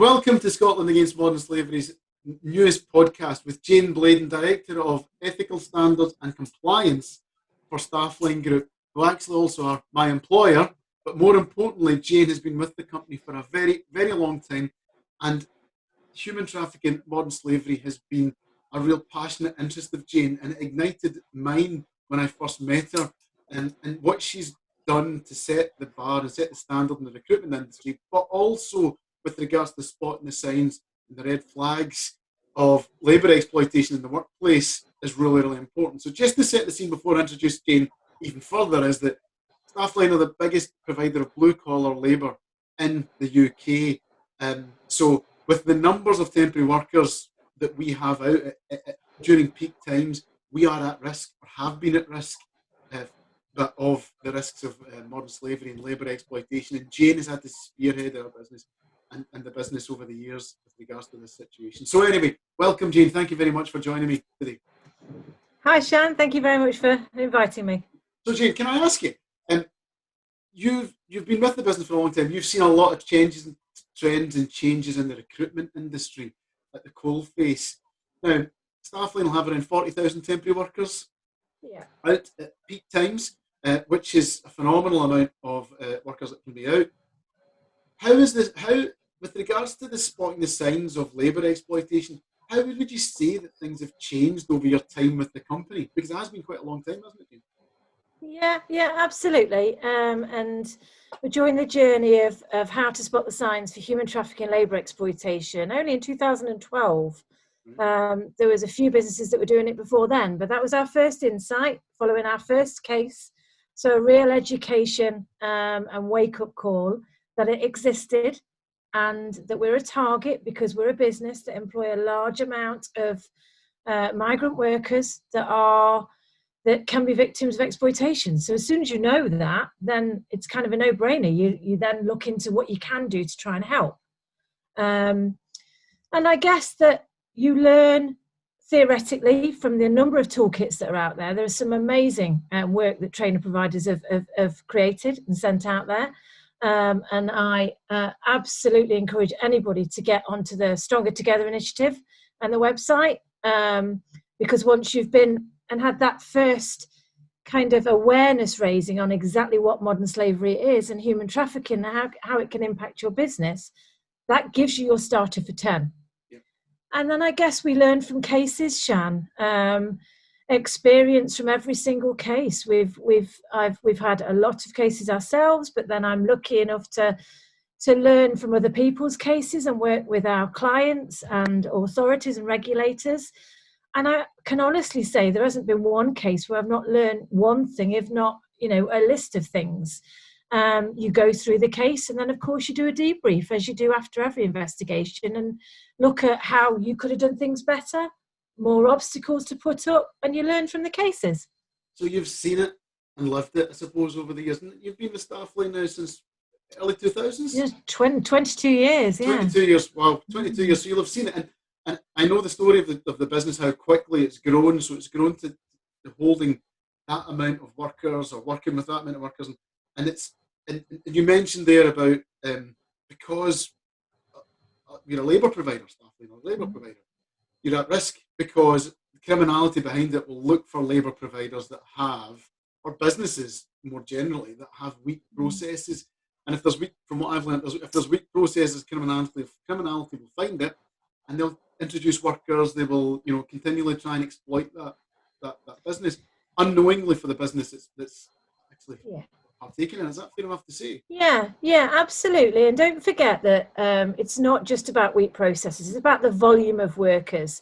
Welcome to Scotland Against Modern Slavery's newest podcast with Jane Bladon, Director of Ethical Standards and Compliance for Staffline Group, who actually also are my employer. But more importantly, Jane has been with the company for a very, very long time, and human trafficking, modern slavery has been a real passionate interest of Jane, and it ignited mine when I first met her, and what she's done to set the bar and set the standard in the recruitment industry, but also with regards to spotting the signs and the red flags of labour exploitation in the workplace is really, really important. So just to set the scene before I introduce Jane even further is that Staffline are the biggest provider of blue-collar labour in the UK. So with the numbers of temporary workers that we have out during peak times, we are at risk, or have been at risk, but of the risks of modern slavery and labour exploitation. And Jane has had to spearhead our business and the business over the years with regards to this situation. So anyway, welcome Jane. Thank you very much for joining me today. Hi Shan, thank you very much for inviting me. So Jane, can I ask you, you've been with the business for a long time. You've seen a lot of changes and trends and changes in the recruitment industry at the coalface. Now, Staffline will have around 40,000 temporary workers out at peak times, which is a phenomenal amount of workers that can be out. How, with regards to the spotting the signs of labour exploitation, how would you say that things have changed over your time with the company? Because it has been quite a long time, hasn't it? Yeah, absolutely. And during the journey of how to spot the signs for human trafficking and labour exploitation, only in 2012, there was a few businesses that were doing it before then, but that was our first insight following our first case. So a real education and wake-up call that it existed, and that we're a target because we're a business that employ a large amount of migrant workers that can be victims of exploitation. So as soon as you know that, then it's kind of a no-brainer. You then look into what you can do to try and help. And I guess that you learn theoretically from the number of toolkits that are out there. There is some amazing work that trainer providers have created and sent out there. And I absolutely encourage anybody to get onto the Stronger Together initiative and the website, because once you've been and had that first kind of awareness raising on exactly what modern slavery is and human trafficking and how it can impact your business, that gives you your starter for 10. Yeah. And then I guess we learn from cases, Shan. Experience from every single case. We've had a lot of cases ourselves, but then I'm lucky enough to learn from other people's cases and work with our clients and authorities and regulators. And I can honestly say there hasn't been one case where I've not learned one thing, if not, a list of things. You go through the case, and then of course you do a debrief, as you do after every investigation, and look at how you could have done things better, more obstacles to put up, and you learn from the cases. So you've seen it and lived it, I suppose, over the years. And you've been with Staffline now since early 2000s? Yeah, 22 years, yeah. 22 years, wow, 22 years. So you'll have seen it. And I know the story of the business, how quickly it's grown. So it's grown to holding that amount of workers or working with that amount of workers. And you mentioned there about because you're a labour provider, Staffline, or a labour provider, you're at risk because the criminality behind it will look for labour providers that have, or businesses more generally, that have weak processes. And if there's weak, from what I've learned, if there's weak processes, criminality will find it, and they'll introduce workers. They will, continually try and exploit that business unknowingly for the business that's actually partaking in. Is that fair enough to say? Yeah, absolutely. And don't forget that it's not just about weak processes. It's about the volume of workers.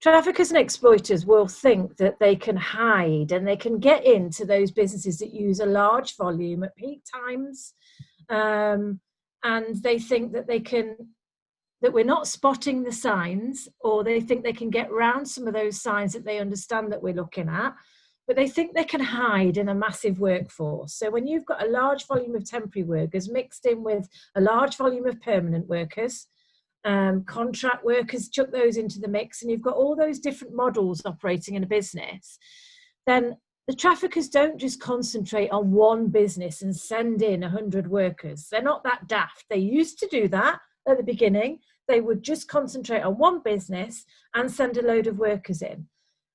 Traffickers and exploiters will think that they can hide and they can get into those businesses that use a large volume at peak times, and they think that that we're not spotting the signs, or they think they can get around some of those signs that they understand that we're looking at, but they think they can hide in a massive workforce. So when you've got a large volume of temporary workers mixed in with a large volume of permanent workers, contract workers, chuck those into the mix, and you've got all those different models operating in a business, then the traffickers don't just concentrate on one business and send in 100 workers. They're not that daft. They used to do that at the beginning. they would just concentrate on one business and send a load of workers in.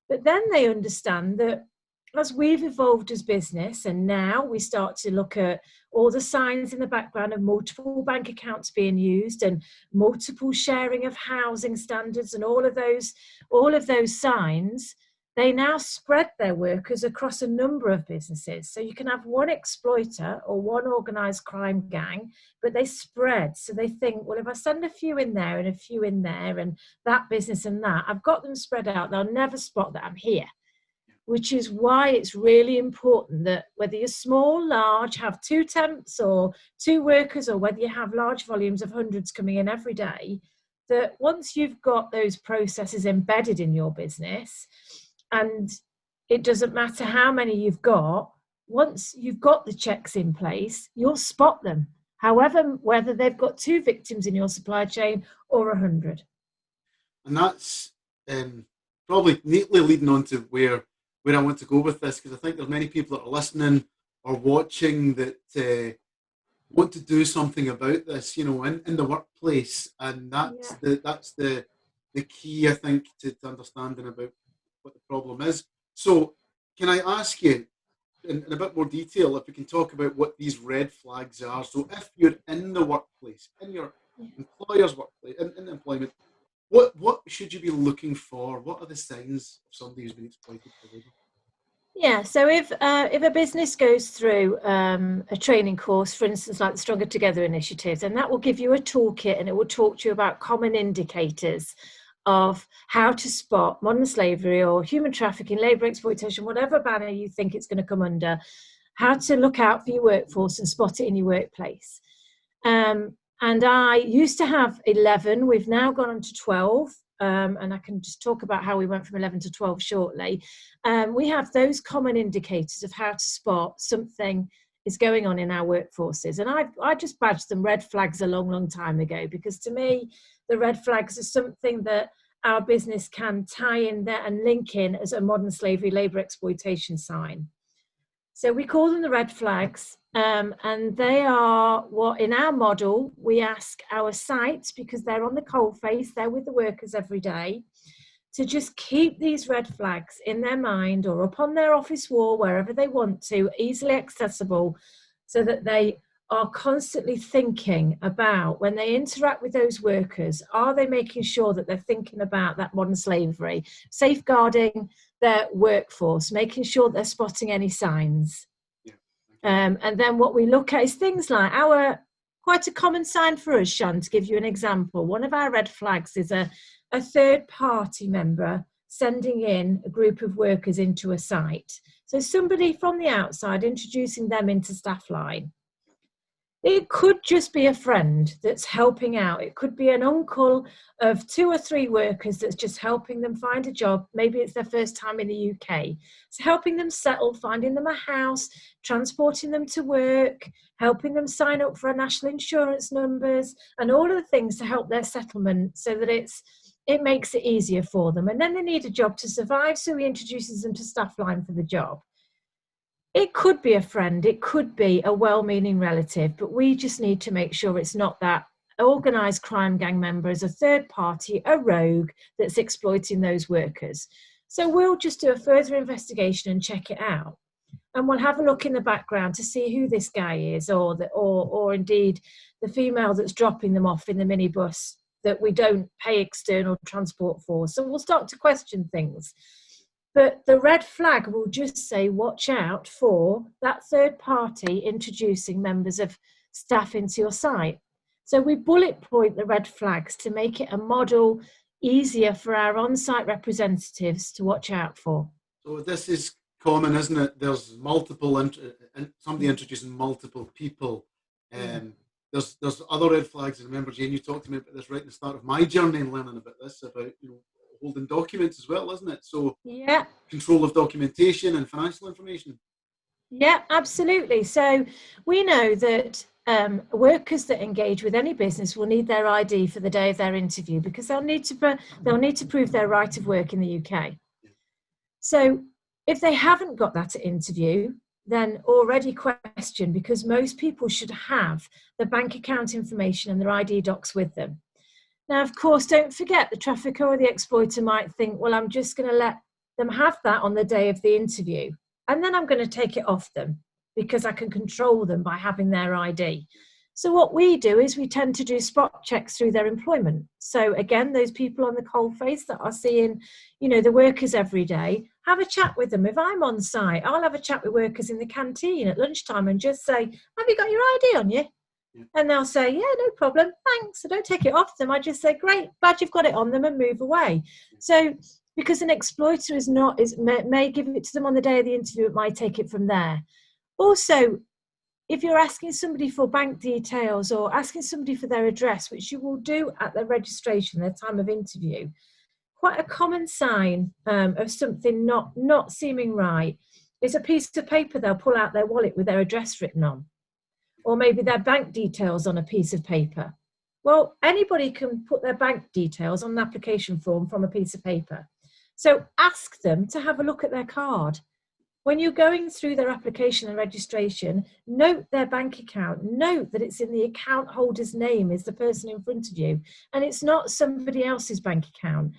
But then they understand that as we've evolved as business, and now we start to look at all the signs in the background of multiple bank accounts being used and multiple sharing of housing standards and all of those signs, they now spread their workers across a number of businesses. So you can have one exploiter or one organised crime gang, but they spread. So they think, well, if I send a few in there and a few in there and that business and that, I've got them spread out. They'll never spot that I'm here. Which is why it's really important that whether you're small, large, have 2 temps or 2 workers, or whether you have large volumes of hundreds coming in every day, that once you've got those processes embedded in your business, and it doesn't matter how many you've got, once you've got the checks in place, you'll spot them, however, whether they've got 2 victims in your supply chain or 100. And that's probably neatly leading on to where I want to go with this, because I think there's many people that are listening or watching that want to do something about this, in the workplace, and that's the key, I think, to understanding about what the problem is. So, can I ask you in a bit more detail if we can talk about what these red flags are? So, if you're in the workplace, in your employer's workplace, in employment, what should you be looking for? What are the signs of somebody who's been exploited for labour? Yeah, so if a business goes through a training course, for instance, like the Stronger Together initiative, then that will give you a toolkit and it will talk to you about common indicators of how to spot modern slavery or human trafficking, labour exploitation, whatever banner you think it's going to come under, how to look out for your workforce and spot it in your workplace. And I used to have 11. We've now gone on to 12. And I can just talk about how we went from 11 to 12 shortly. We have those common indicators of how to spot something is going on in our workforces. And I just badged them red flags a long, long time ago, because to me, the red flags are something that our business can tie in there and link in as a modern slavery labour exploitation sign. So we call them the red flags, and they are what, in our model, we ask our sites, because they're on the coalface, they're with the workers every day, to just keep these red flags in their mind or up on their office wall, wherever they want to, easily accessible, so that they are constantly thinking about, when they interact with those workers, are they making sure that they're thinking about that modern slavery, safeguarding their workforce, making sure they're spotting any signs. And then what we look at is things like quite a common sign for us, Shan, to give you an example. One of our red flags is a third party member sending in a group of workers into a site. So somebody from the outside introducing them into Staffline. It could just be a friend that's helping out. It could be an uncle of 2 or 3 workers that's just helping them find a job. Maybe it's their first time in the UK. So helping them settle, finding them a house, transporting them to work, helping them sign up for a national insurance numbers, and all of the things to help their settlement, so that it makes it easier for them. And then they need a job to survive, so he introduces them to Staffline for the job. It could be a friend, it could be a well-meaning relative, but we just need to make sure it's not that organised crime gang member as a third party, a rogue that's exploiting those workers. So we'll just do a further investigation and check it out. And we'll have a look in the background to see who this guy is, or indeed the female that's dropping them off in the minibus that we don't pay external transport for. So we'll start to question things. But the red flag will just say, watch out for that third party introducing members of staff into your site. So we bullet point the red flags to make it a model easier for our on-site representatives to watch out for. So this is common, isn't it? There's somebody introducing multiple people. There's other red flags. I remember, Jane, you talked to me about this right at the start of my journey and learning about this, about holding documents as well, isn't it? So yeah, control of documentation and financial information. Yeah, absolutely. So we know that workers that engage with any business will need their ID for the day of their interview, because they'll need to prove their right of work in the UK. So if they haven't got that at interview, then already question, because most people should have the bank account information and their ID docs with them. Now, of course, don't forget the trafficker or the exploiter might think, well, I'm just going to let them have that on the day of the interview, and then I'm going to take it off them because I can control them by having their ID. So what we do is we tend to do spot checks through their employment. So again, those people on the coalface that are seeing, the workers every day, have a chat with them. If I'm on site, I'll have a chat with workers in the canteen at lunchtime and just say, have you got your ID on you? Yeah. And they'll say, yeah, no problem, thanks. I don't take it off them. I just say, great, glad you've got it on them, and move away. So because an exploiter may give it to them on the day of the interview, it might take it from there. Also, if you're asking somebody for bank details or asking somebody for their address, which you will do at their registration, their time of interview, quite a common sign of something not seeming right is a piece of paper they'll pull out their wallet with their address written on, or maybe their bank details on a piece of paper. Well, anybody can put their bank details on an application form from a piece of paper. So ask them to have a look at their card. When you're going through their application and registration, note their bank account. Note that it's in the account holder's name is the person in front of you, and it's not somebody else's bank account.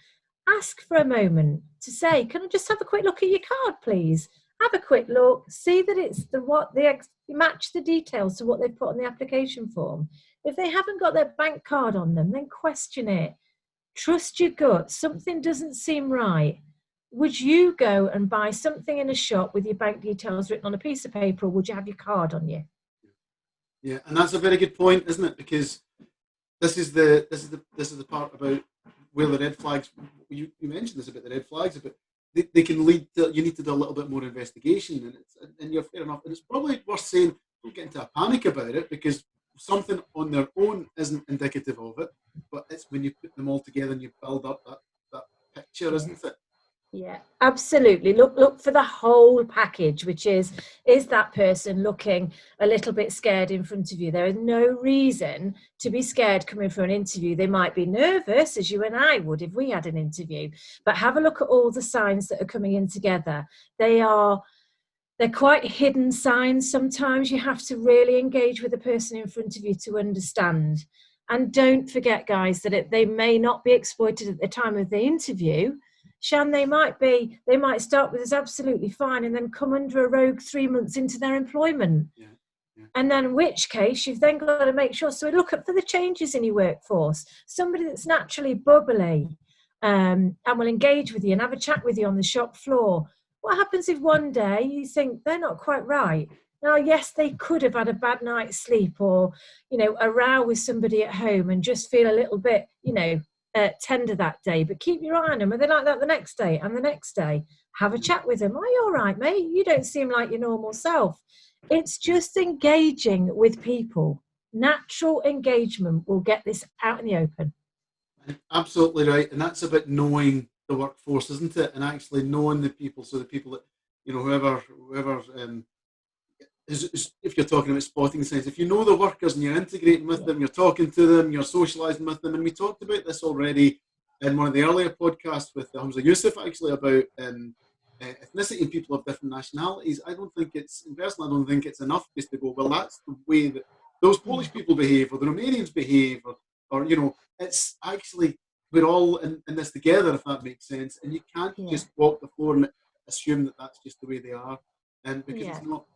Ask for a moment to say, can I just have a quick look at your card, please? Have a quick look, see that it's match the details to what they've put on the application form. If they haven't got their bank card on them, then question it. Trust your gut. Something doesn't seem right. Would you go and buy something in a shop with your bank details written on a piece of paper, or would you have your card on you? Yeah, and that's a very good point, isn't it? Because this is the part about where the red flags. You mentioned this about the red flags, but they can lead to, you need to do a little bit more investigation, and you're fair enough. And it's probably worth saying, don't get into a panic about it, because something on their own isn't indicative of it, but it's when you put them all together and you build up that picture, isn't it? Yeah, absolutely. Look for the whole package, which is that person looking a little bit scared in front of you? There is no reason to be scared coming for an interview. They might be nervous, as you and I would if we had an interview, but have a look at all the signs that are coming in together. They're quite hidden signs. Sometimes you have to really engage with the person in front of you to understand. And don't forget, guys, that they may not be exploited at the time of the interview. Shan, they might start with us absolutely fine and then come under a rogue 3 months into their employment. Yeah. And then in which case you've then got to make sure. So look for the changes in your workforce. Somebody that's naturally bubbly and will engage with you and have a chat with you on the shop floor. What happens if one day you think they're not quite right? Now, yes, they could have had a bad night's sleep or, a row with somebody at home and just feel a little bit, tender that day, but keep your eye on them. Are they like that the next day and the next day? Have a chat with them. Are you all right, mate? You don't seem like your normal self. It's just engaging with people. Natural engagement will get this out in the open. Absolutely right. And that's about knowing the workforce, isn't it? And actually knowing the people. So the people that, whoever is, if you're talking about spotting signs, if you know the workers and you're integrating with them, you're talking to them, you're socialising with them. And we talked about this already in one of the earlier podcasts with Hamza Yusuf, actually, about ethnicity and people of different nationalities. I don't think it's enough just to go, well, that's the way that those Polish people behave or the Romanians behave, or it's actually, we're all in this together, if that makes sense. And you can't just walk the floor and assume that that's just the way they are, because it's not.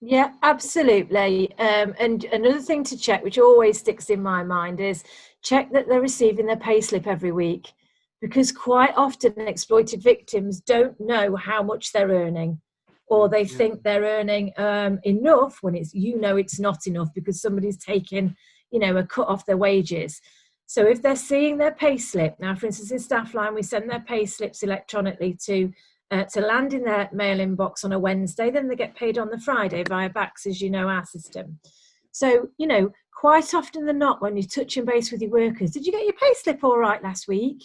Yeah, absolutely. And another thing to check, which always sticks in my mind, is check that they're receiving their payslip every week, because quite often exploited victims don't know how much they're earning, or they think they're earning enough when it's not enough because somebody's taken a cut off their wages. So if they're seeing their payslip, now for instance in Staffline we send their payslips electronically to land in their mail inbox on a Wednesday, then they get paid on the Friday via BACS, as our system. So, quite often than not, when you're touching base with your workers, did you get your payslip all right last week?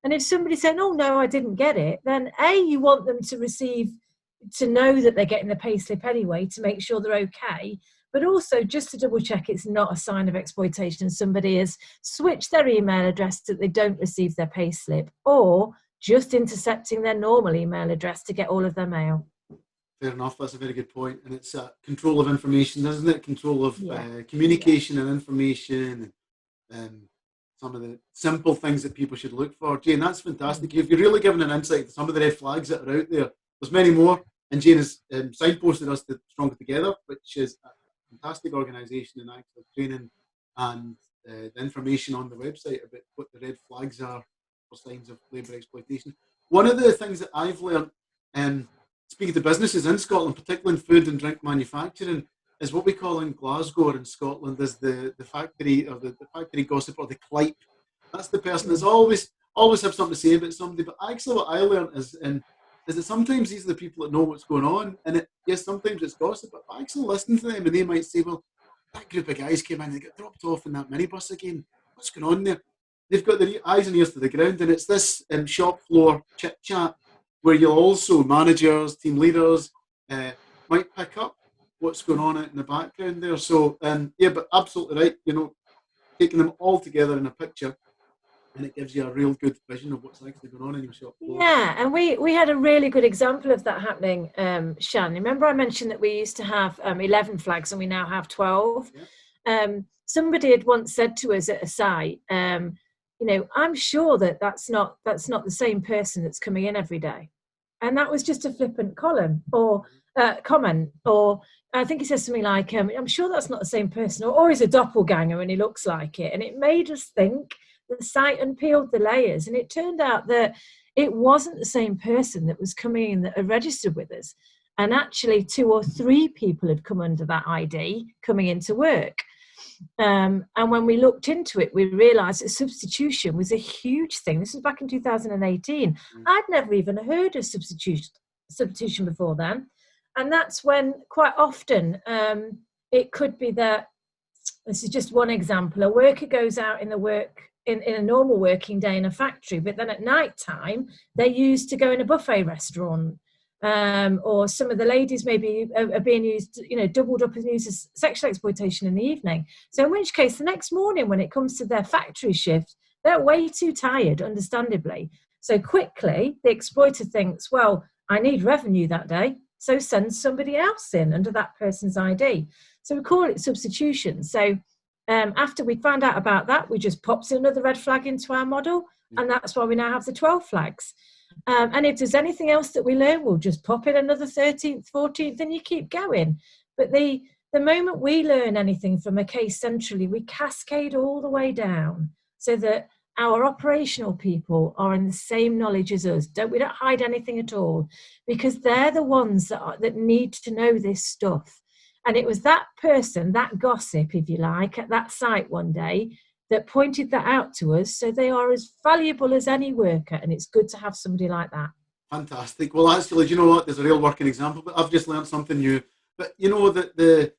And if somebody's saying, oh, no, I didn't get it, then you want them to know that they're getting the payslip anyway, to make sure they're okay. But also just to double check it's not a sign of exploitation and somebody has switched their email address so that they don't receive their payslip, or just intercepting their normal email address to get all of their mail. Fair enough. That's a very good point. And it's control of information, isn't it? Control of communication and information. some of the simple things that people should look for. Jane, that's fantastic. You've really given an insight to some of the red flags that are out there. There's many more, and Jane has signposted us to Stronger Together, which is a fantastic organisation in actual training and the information on the website about what the red flags are for signs of labour exploitation. One of the things that I've learned, speaking to businesses in Scotland, particularly in food and drink manufacturing, is what we call in Glasgow or in Scotland is the factory or the factory gossip or the clipe. That's the person that's always have something to say about somebody. But actually what I learned is that sometimes these are the people that know what's going on. And yes, sometimes it's gossip, but actually listen to them and they might say, well, that group of guys came in, they got dropped off in that minibus again. What's going on there? They've got their eyes and ears to the ground, and it's this shop floor chit-chat where you'll also, managers, team leaders, might pick up what's going on out in the background there. So, yeah, but absolutely right, taking them all together in a picture, and it gives you a real good vision of what's actually going on in your shop floor. Yeah, and we had a really good example of that happening, Shan. Remember I mentioned that we used to have 11 flags and we now have 12? Yeah. Somebody had once said to us at a site, I'm sure that's not the same person that's coming in every day. And that was just a flippant comment, or I think he says something like, I'm sure that's not the same person, or he's a doppelganger and he looks like it. And it made us think, the site unpeeled the layers, and it turned out that it wasn't the same person that was coming in that had registered with us. And actually 2 or 3 people had come under that ID coming into work. And when we looked into it, we realised that substitution was a huge thing. This was back in 2018. I'd never even heard of substitution before then. And that's when quite often it could be that, this is just one example, a worker goes out in a normal working day in a factory, but then at night time, they're used to go in a buffet restaurant. Or some of the ladies maybe are being used, doubled up and used as sexual exploitation in the evening. So in which case, the next morning when it comes to their factory shift, they're way too tired, understandably. So quickly, the exploiter thinks, well, I need revenue that day, so send somebody else in under that person's ID. So we call it substitution. So after we found out about that, we just popped another red flag into our model, and that's why we now have the 12 flags. And if there's anything else that we learn, we'll just pop in another 13th, 14th, and you keep going. But the moment we learn anything from a case centrally, we cascade all the way down so that our operational people are in the same knowledge as us. We don't hide anything at all, because they're the ones that need to know this stuff. And it was that person, that gossip, if you like, at that site one day that pointed that out to us. So they are as valuable as any worker, and it's good to have somebody like that. Fantastic. Well, actually, do you know what? There's a real working example, but I've just learned something new. But that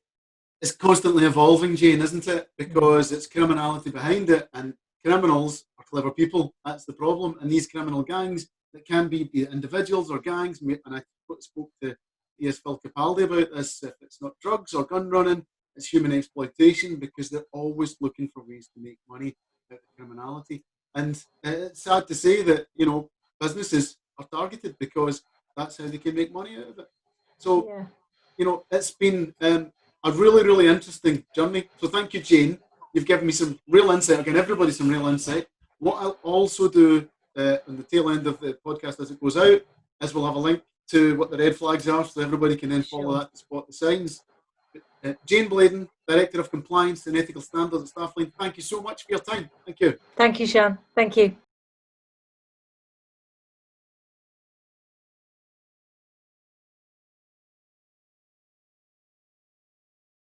it's constantly evolving, Jane, isn't it? Because it's criminality behind it, and criminals are clever people. That's the problem. And these criminal gangs, that can be individuals or gangs, and I spoke to E.S. Phil Capaldi about this, if it's not drugs or gun running, it's human exploitation, because they're always looking for ways to make money out of criminality. And it's sad to say that, businesses are targeted because that's how they can make money out of it. So, it's been a really, really interesting journey. So thank you, Jane. You've given me some real insight. I've given everybody some real insight. What I'll also do on the tail end of the podcast as it goes out is we'll have a link to what the red flags are, so everybody can then follow that to spot the signs. Jane Bladon, Director of Compliance and Ethical Standards at Staffline, thank you so much for your time. Thank you. Thank you, Sean. Thank you.